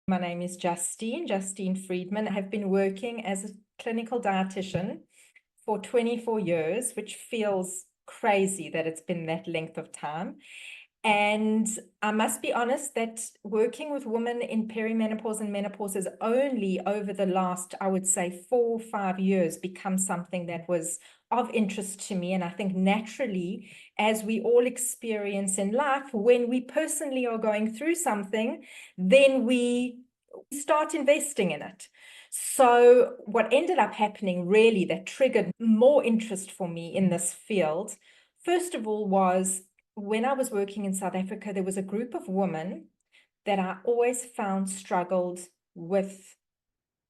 My name is Justine Friedman. I have been working as a clinical dietitian for 24 years, which feels crazy that it's been that length of time. And I must be honest that working with women in perimenopause and menopause has only over the last, I would say, 4 or 5 years become something that was of interest to me. And I think naturally, as we all experience in life, when we personally are going through something, then we start investing in it. So what ended up happening really that triggered more interest for me in this field, first of all, was when I was working in South Africa, there was a group of women that I always found struggled with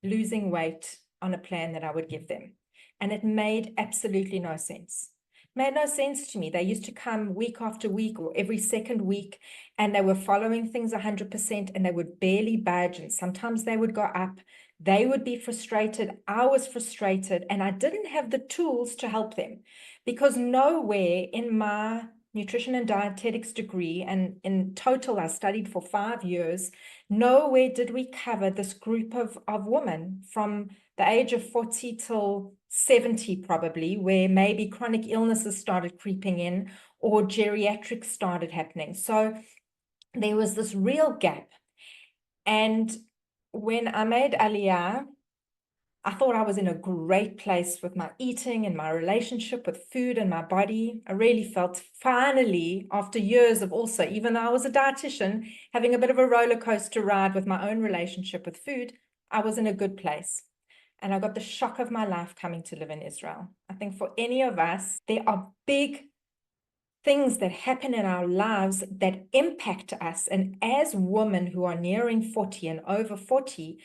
losing weight on a plan that I would give them. And it made absolutely no sense. It made no sense to me. They used to come week after week or every second week, and they were following things 100%, and they would barely budge. And sometimes they would go up. They would be frustrated. I was frustrated, and I didn't have the tools to help them because nowhere in my nutrition and dietetics degree, and in total I studied for 5 years, nowhere did we cover this group of women from the age of 40 till 70 probably, where maybe chronic illnesses started creeping in or geriatrics started happening. So there was this real gap. And when I made Aliyah, I thought I was in a great place with my eating and my relationship with food and my body. I really felt finally, after years of also, even though I was a dietitian, having a bit of a roller coaster ride with my own relationship with food, I was in a good place. And I got the shock of my life coming to live in Israel. I think for any of us, there are big things that happen in our lives that impact us. And as women who are nearing 40 and over 40,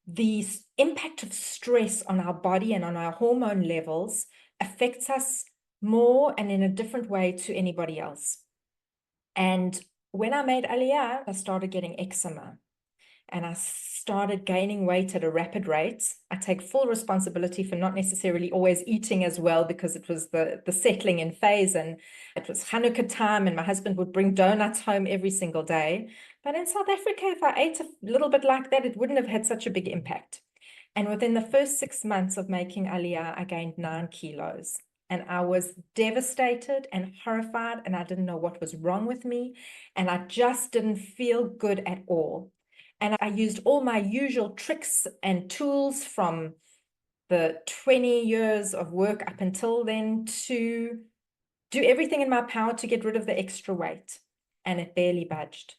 the impact of stress on our body and on our hormone levels affects us more and in a different way to anybody else. And when I made Aliyah, I started getting eczema and I started gaining weight at a rapid rate. I take full responsibility for not necessarily always eating as well because it was the settling in phase, and it was Hanukkah time and my husband would bring donuts home every single day. But in South Africa, if I ate a little bit like that, it wouldn't have had such a big impact. And within the first 6 months of making Aliyah, I gained 9 kilos. And I was devastated and horrified, and I didn't know what was wrong with me. And I just didn't feel good at all. And I used all my usual tricks and tools from the 20 years of work up until then to do everything in my power to get rid of the extra weight. And it barely budged.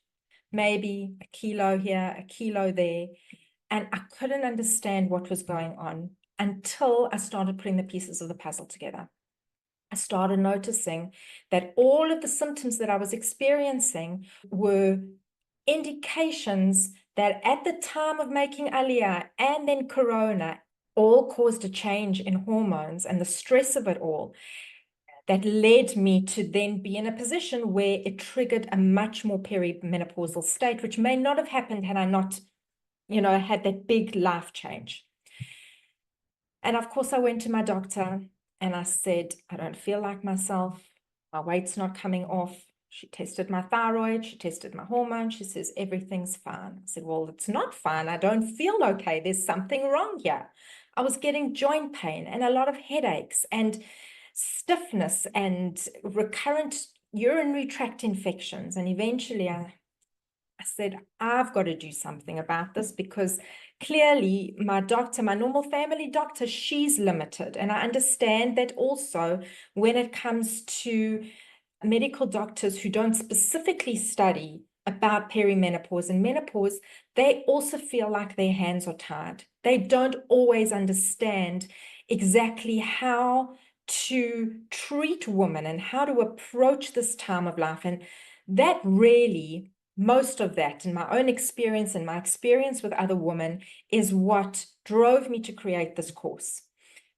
Maybe a kilo here, a kilo there. And I couldn't understand what was going on until I started putting the pieces of the puzzle together. I started noticing that all of the symptoms that I was experiencing were indications that at the time of making Aliyah and then Corona all caused a change in hormones and the stress of it all that led me to then be in a position where it triggered a much more perimenopausal state, which may not have happened had I not, had that big life change. And of course, I went to my doctor and I said, I don't feel like myself. My weight's not coming off. She tested my thyroid. She tested my hormone. She says, everything's fine. I said, well, it's not fine. I don't feel okay. There's something wrong here. I was getting joint pain and a lot of headaches and stiffness and recurrent urinary tract infections. And eventually I said, I've got to do something about this because clearly my doctor, my normal family doctor, she's limited. And I understand that also when it comes to medical doctors who don't specifically study about perimenopause and menopause, they also feel like their hands are tied. They don't always understand exactly how to treat women and how to approach this time of life. And that really, most of that in my own experience and my experience with other women is what drove me to create this course.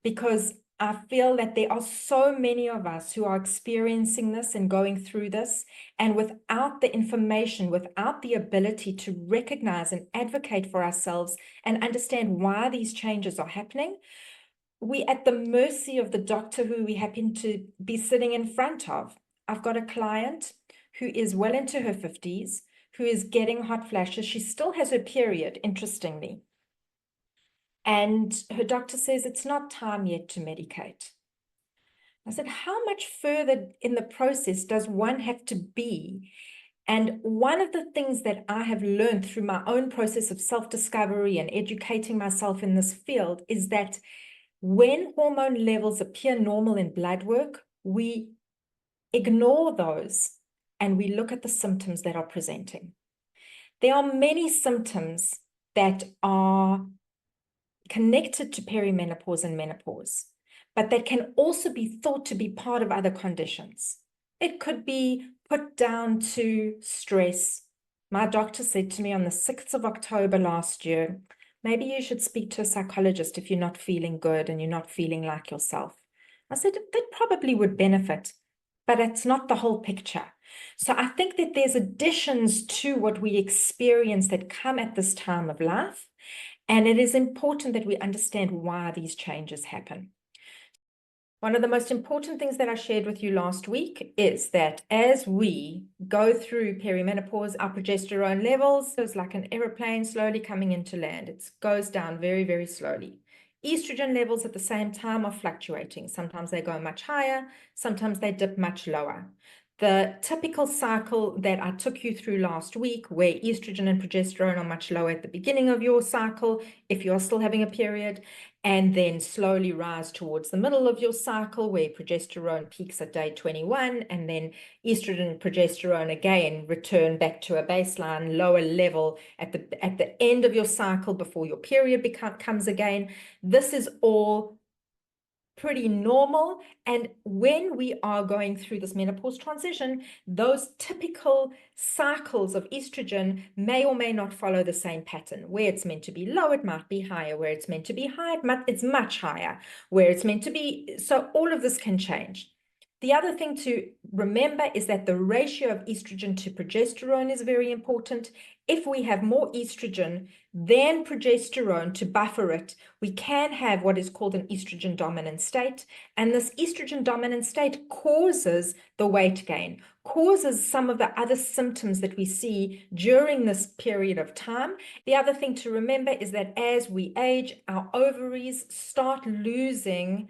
Because I feel that there are so many of us who are experiencing this and going through this, and without the information, without the ability to recognize and advocate for ourselves and understand why these changes are happening, we're at the mercy of the doctor who we happen to be sitting in front of. I've got a client who is well into her 50s, who is getting hot flashes. She still has her period, interestingly. And her doctor says it's not time yet to medicate. I said, how much further in the process does one have to be? And one of the things that I have learned through my own process of self-discovery and educating myself in this field is that when hormone levels appear normal in blood work, we ignore those and we look at the symptoms that are presenting. There are many symptoms that are connected to perimenopause and menopause, but that can also be thought to be part of other conditions. It could be put down to stress. My doctor said to me on the 6th of October last year, maybe you should speak to a psychologist if you're not feeling good and you're not feeling like yourself. I said, that probably would benefit, but it's not the whole picture. So I think that there's additions to what we experience that come at this time of life, and it is important that we understand why these changes happen. One of the most important things that I shared with you last week is that as we go through perimenopause, our progesterone levels is like an aeroplane slowly coming into land. It goes down very, very slowly. Estrogen levels at the same time are fluctuating. Sometimes they go much higher, sometimes they dip much lower. The typical cycle that I took you through last week, where estrogen and progesterone are much lower at the beginning of your cycle, if you're still having a period, and then slowly rise towards the middle of your cycle, where progesterone peaks at day 21, and then estrogen and progesterone again return back to a baseline lower level at the end of your cycle before your period comes again. This is all pretty normal. And when we are going through this menopause transition, those typical cycles of estrogen may or may not follow the same pattern. Where it's meant to be low, it might be higher. Where it's meant to be high, it's much higher. Where it's meant to be, so all of this can change. The other thing to remember is that the ratio of estrogen to progesterone is very important. If we have more estrogen than progesterone to buffer it, we can have what is called an estrogen dominant state. And this estrogen dominant state causes the weight gain, causes some of the other symptoms that we see during this period of time. The other thing to remember is that as we age, our ovaries start losing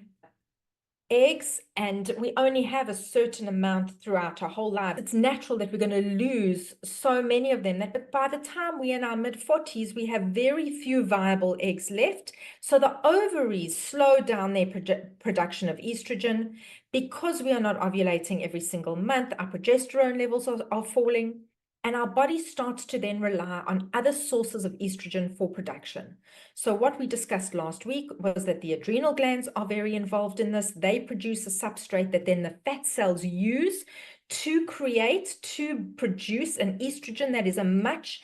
eggs, and we only have a certain amount throughout our whole life. It's natural that we're going to lose so many of them, but by the time we're in our mid-40s, we have very few viable eggs left. So the ovaries slow down their production of estrogen. Because we are not ovulating every single month, our progesterone levels are falling. And our body starts to then rely on other sources of estrogen for production. So what we discussed last week was that the adrenal glands are very involved in this. They produce a substrate that then the fat cells use to produce an estrogen that is a much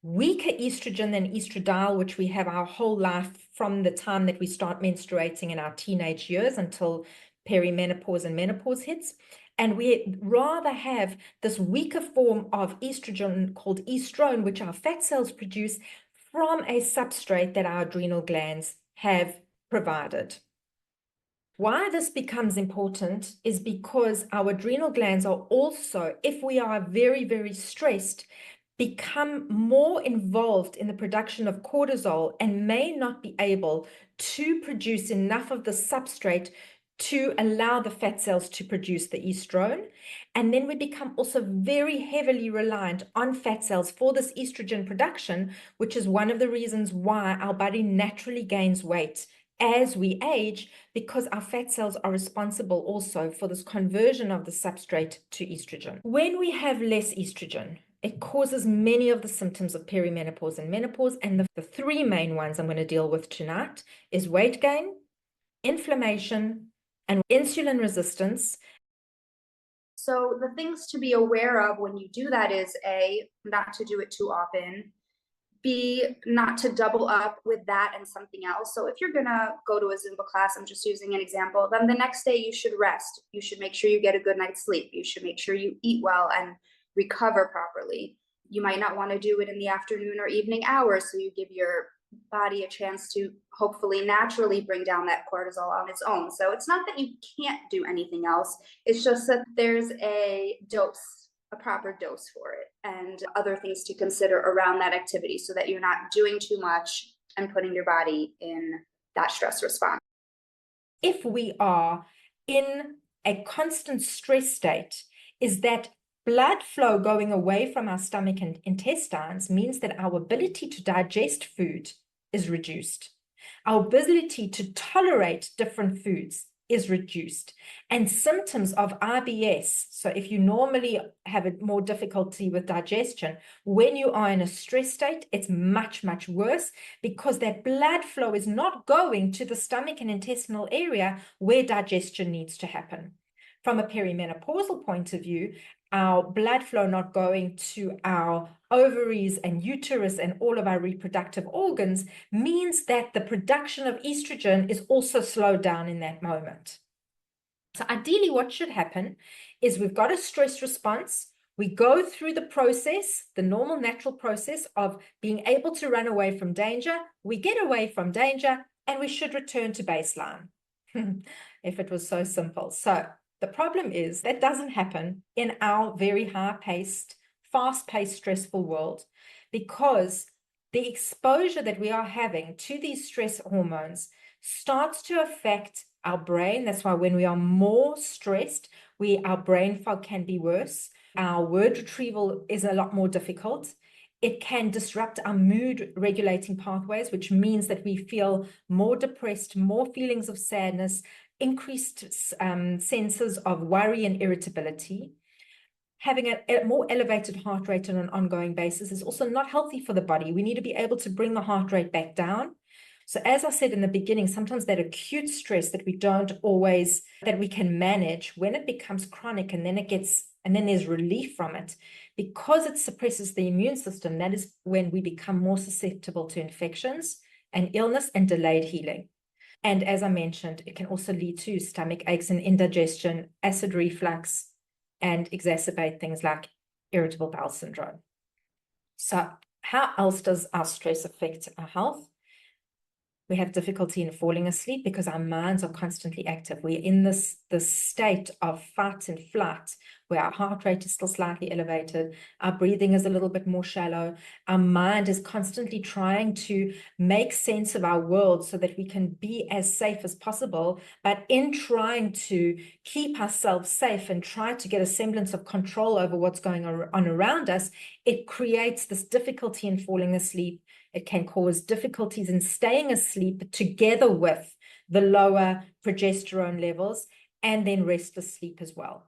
weaker estrogen than estradiol, which we have our whole life from the time that we start menstruating in our teenage years until perimenopause and menopause hits. And we rather have this weaker form of estrogen called estrone, which our fat cells produce from a substrate that our adrenal glands have provided. Why this becomes important is because our adrenal glands are also, if we are very, very stressed, become more involved in the production of cortisol and may not be able to produce enough of the substrate to allow the fat cells to produce the estrone. And then we become also very heavily reliant on fat cells for this estrogen production, which is one of the reasons why our body naturally gains weight as we age, because our fat cells are responsible also for this conversion of the substrate to estrogen. When we have less estrogen, it causes many of the symptoms of perimenopause and menopause. And the three main ones I'm going to deal with tonight is weight gain, inflammation, and insulin resistance. So the things to be aware of when you do that is A, not to do it too often. B, not to double up with that and something else. So if you're gonna go to a Zumba class, I'm just using an example, then the next day you should rest. You should make sure you get a good night's sleep. You should make sure you eat well and recover properly. You might not want to do it in the afternoon or evening hours, so you give your body a chance to hopefully naturally bring down that cortisol on its own. So it's not that you can't do anything else, it's just that there's a dose a proper dose for it, and other things to consider around that activity so that you're not doing too much and putting your body in that stress response. If we are in a constant stress state, is that blood flow going away from our stomach and intestines means that our ability to digest food is reduced. Our ability to tolerate different foods is reduced. And symptoms of IBS, so if you normally have a more difficulty with digestion, when you are in a stress state, it's much, much worse because that blood flow is not going to the stomach and intestinal area where digestion needs to happen. From a perimenopausal point of view, our blood flow not going to our ovaries and uterus and all of our reproductive organs means that the production of estrogen is also slowed down in that moment. So ideally what should happen is we've got a stress response. We go through the process, the normal natural process of being able to run away from danger. We get away from danger and we should return to baseline. If it was so simple. So the problem is that doesn't happen in our very high-paced, fast-paced, stressful world because the exposure that we are having to these stress hormones starts to affect our brain. That's why when we are more stressed, our brain fog can be worse. Our word retrieval is a lot more difficult. It can disrupt our mood regulating pathways, which means that we feel more depressed, more feelings of sadness, increased senses of worry and irritability. Having a more elevated heart rate on an ongoing basis is also not healthy for the body. We need to be able to bring the heart rate back down. So as I said in the beginning, sometimes that acute stress that we can manage, when it becomes chronic and then there's relief from it, because it suppresses the immune system, that is when we become more susceptible to infections and illness and delayed healing. And as I mentioned, it can also lead to stomach aches and indigestion, acid reflux, and exacerbate things like irritable bowel syndrome. So how else does our stress affect our health? We have difficulty in falling asleep because our minds are constantly active. We're in this state of fight and flight where our heart rate is still slightly elevated. Our breathing is a little bit more shallow. Our mind is constantly trying to make sense of our world so that we can be as safe as possible. But in trying to keep ourselves safe and try to get a semblance of control over what's going on around us, it creates this difficulty in falling asleep. It can cause difficulties in staying asleep together with the lower progesterone levels and then restless sleep as well.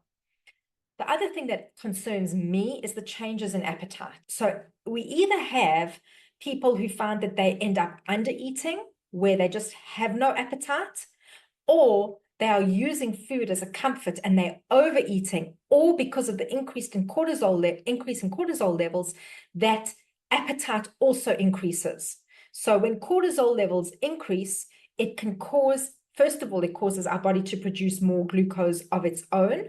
The other thing that concerns me is the changes in appetite. So we either have people who find that they end up under eating, where they just have no appetite, or they are using food as a comfort and they're overeating, or because of the increase in cortisol levels, that appetite also increases. So when cortisol levels increase, it can cause, first of all, it causes our body to produce more glucose of its own,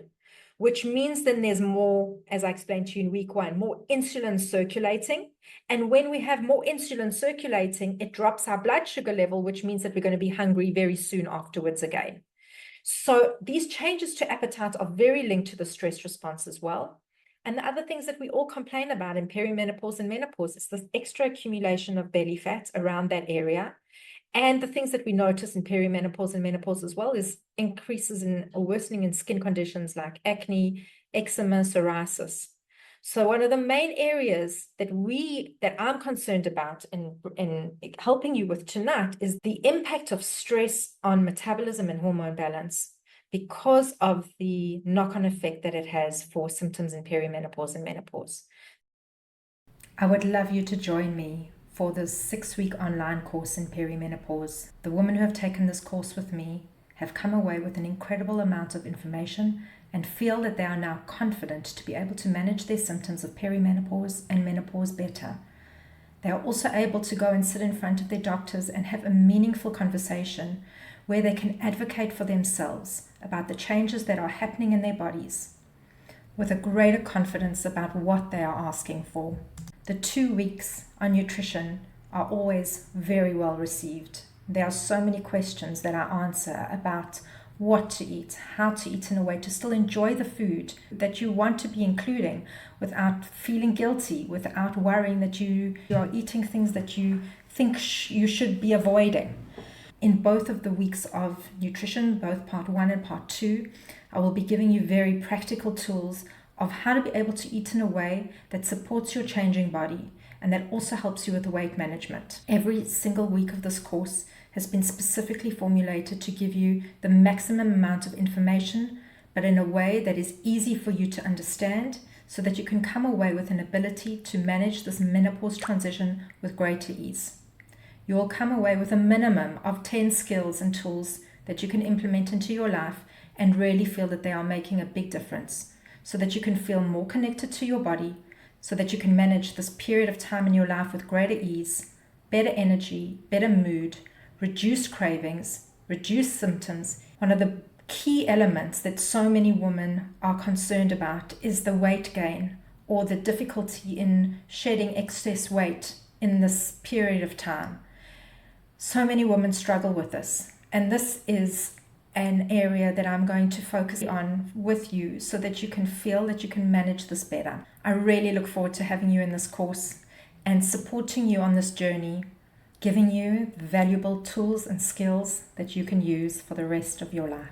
which means then there's more, as I explained to you in week 1, more insulin circulating. And when we have more insulin circulating, it drops our blood sugar level, which means that we're going to be hungry very soon afterwards again. So these changes to appetite are very linked to the stress response as well. And the other things that we all complain about in perimenopause and menopause is this extra accumulation of belly fat around that area. And the things that we notice in perimenopause and menopause as well is increases in or worsening in skin conditions like acne, eczema, psoriasis. So one of the main areas that I'm concerned about in helping you with tonight is the impact of stress on metabolism and hormone balance, because of the knock-on effect that it has for symptoms in perimenopause and menopause. I would love you to join me for this 6-week online course in perimenopause. The women who have taken this course with me have come away with an incredible amount of information and feel that they are now confident to be able to manage their symptoms of perimenopause and menopause better. They are also able to go and sit in front of their doctors and have a meaningful conversation where they can advocate for themselves about the changes that are happening in their bodies with a greater confidence about what they are asking for. The 2 weeks on nutrition are always very well received. There are so many questions that I answer about what to eat, how to eat in a way to still enjoy the food that you want to be including without feeling guilty, without worrying that you are eating things that you think you should be avoiding. In both of the weeks of nutrition, both part 1 and part 2, I will be giving you very practical tools of how to be able to eat in a way that supports your changing body and that also helps you with weight management. Every single week of this course has been specifically formulated to give you the maximum amount of information, but in a way that is easy for you to understand so that you can come away with an ability to manage this menopause transition with greater ease. You will come away with a minimum of 10 skills and tools that you can implement into your life and really feel that they are making a big difference so that you can feel more connected to your body, so that you can manage this period of time in your life with greater ease, better energy, better mood, reduce cravings, reduce symptoms. One of the key elements that so many women are concerned about is the weight gain or the difficulty in shedding excess weight in this period of time. So many women struggle with this, and this is an area that I'm going to focus on with you so that you can feel that you can manage this better. I really look forward to having you in this course and supporting you on this journey, giving you valuable tools and skills that you can use for the rest of your life.